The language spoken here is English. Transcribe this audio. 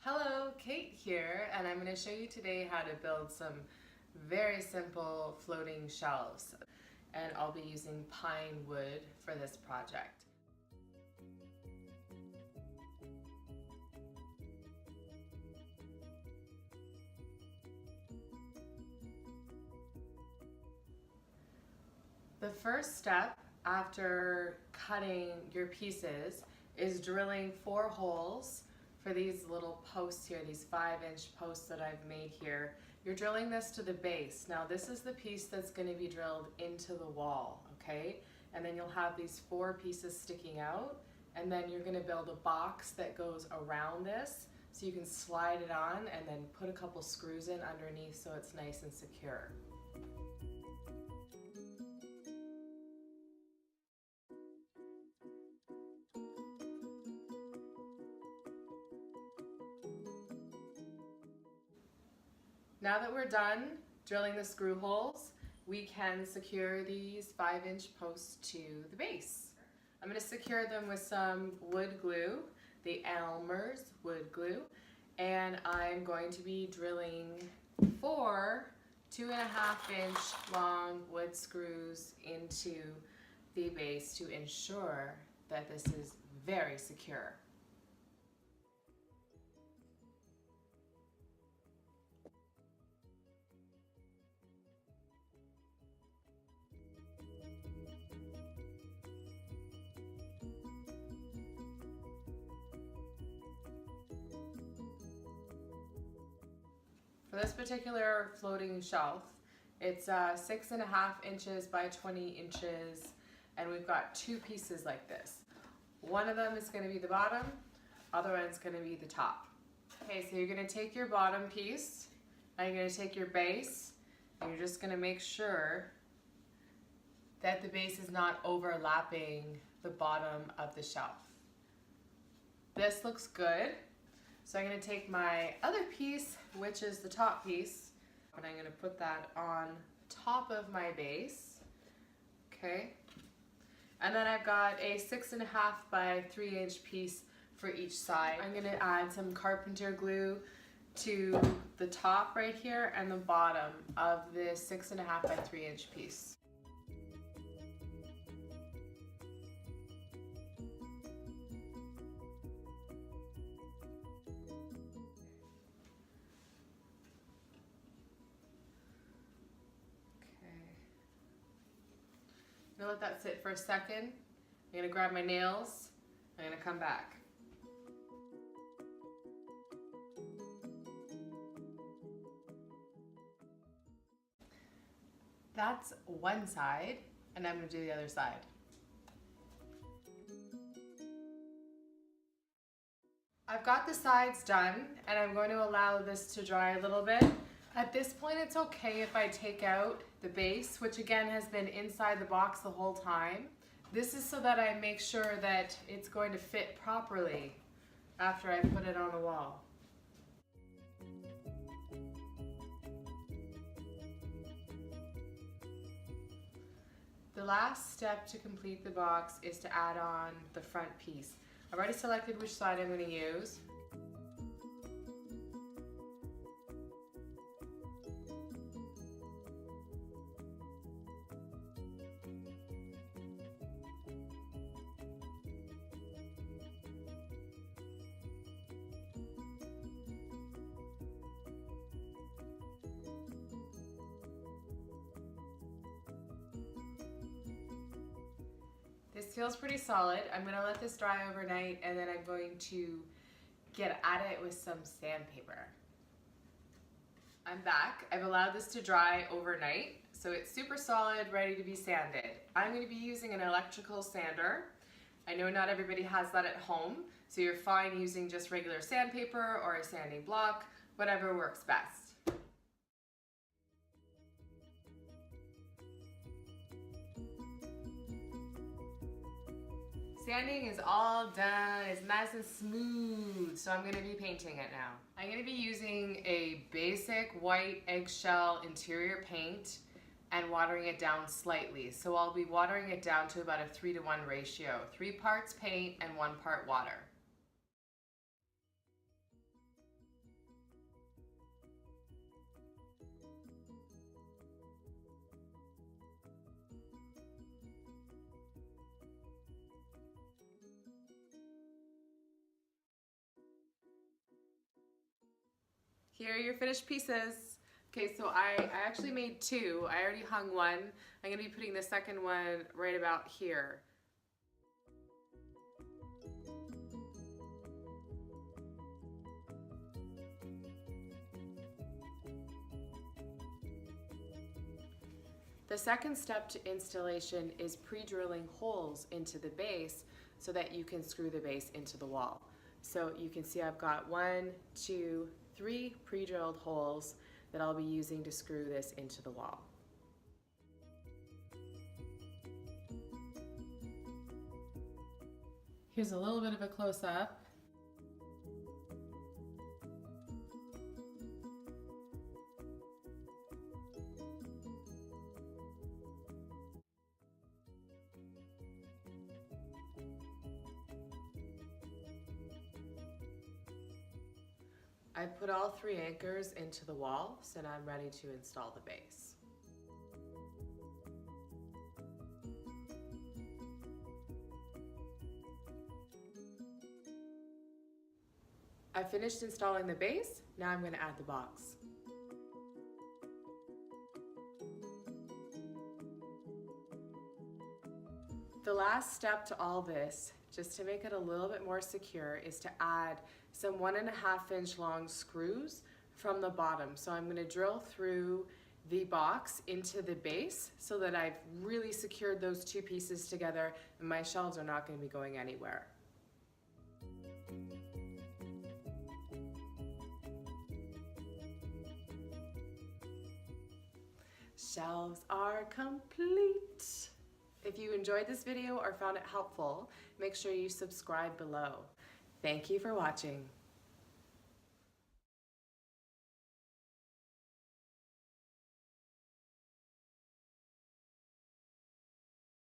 Hello, Kate here, and I'm going to show you today how to build some very simple floating shelves. And I'll be using pine wood for this project. The first step after cutting your pieces is drilling 4 holes for these little posts here, these 5-inch posts that I've made here. You're drilling this to the base. Now this is the piece that's going to be drilled into the wall, okay? And then you'll have these 4 pieces sticking out, and then you're going to build a box that goes around this so you can slide it on and then put a couple screws in underneath so it's nice and secure. Now that we're done drilling the screw holes, we can secure these 5-inch posts to the base. I'm going to secure them with some wood glue, the Elmer's wood glue, and I'm going to be drilling 4 2.5-inch long wood screws into the base to ensure that this is very secure. For this particular floating shelf, it's 6.5 inches by 20 inches, and we've got 2 pieces like this. One of them is going to be the bottom, other one's going to be the top. Okay, so you're going to take your bottom piece, and you're going to take your base, and you're just going to make sure that the base is not overlapping the bottom of the shelf. This looks good. So I'm going to take my other piece, which is the top piece, and I'm going to put that on top of my base. Okay. And then I've got a 6.5 by 3-inch piece for each side. I'm going to add some carpenter glue to the top right here and the bottom of this 6.5 by 3-inch piece. I'm gonna let that sit for a second. I'm gonna grab my nails. I'm gonna come back. That's one side, and I'm gonna do the other side. I've got the sides done, and I'm going to allow this to dry a little bit. At this point, it's okay if I take out the base, which again has been inside the box the whole time. This is so that I make sure that it's going to fit properly after I put it on the wall. The last step to complete the box is to add on the front piece. I've already selected which side I'm going to use. This feels pretty solid. I'm going to let this dry overnight, and then I'm going to get at it with some sandpaper. I'm back. I've allowed this to dry overnight, so it's super solid, ready to be sanded. I'm going to be using an electrical sander. I know not everybody has that at home, so you're fine using just regular sandpaper or a sanding block, whatever works best. Sanding is all done, it's nice and smooth, so I'm going to be painting it now. I'm going to be using a basic white eggshell interior paint and watering it down slightly. So I'll be watering it down to about a 3-to-1 ratio, 3 parts paint and 1 part water. Here are your finished pieces. Okay, so I actually made two. I already hung one. I'm gonna be putting the second one right about here. The second step to installation is pre-drilling holes into the base so that you can screw the base into the wall. So you can see I've got 1, 2, 3 pre-drilled holes that I'll be using to screw this into the wall. Here's a little bit of a close-up. I put all 3 anchors into the wall, so now I'm ready to install the base. I finished installing the base, now I'm going to add the box. The last step to all this, just to make it a little bit more secure, is to add some 1.5 inch long screws from the bottom. So I'm going to drill through the box into the base so that I've really secured those 2 pieces together and my shelves are not going to be going anywhere. Shelves are complete. If you enjoyed this video or found it helpful, make sure you subscribe below. Thank you for watching.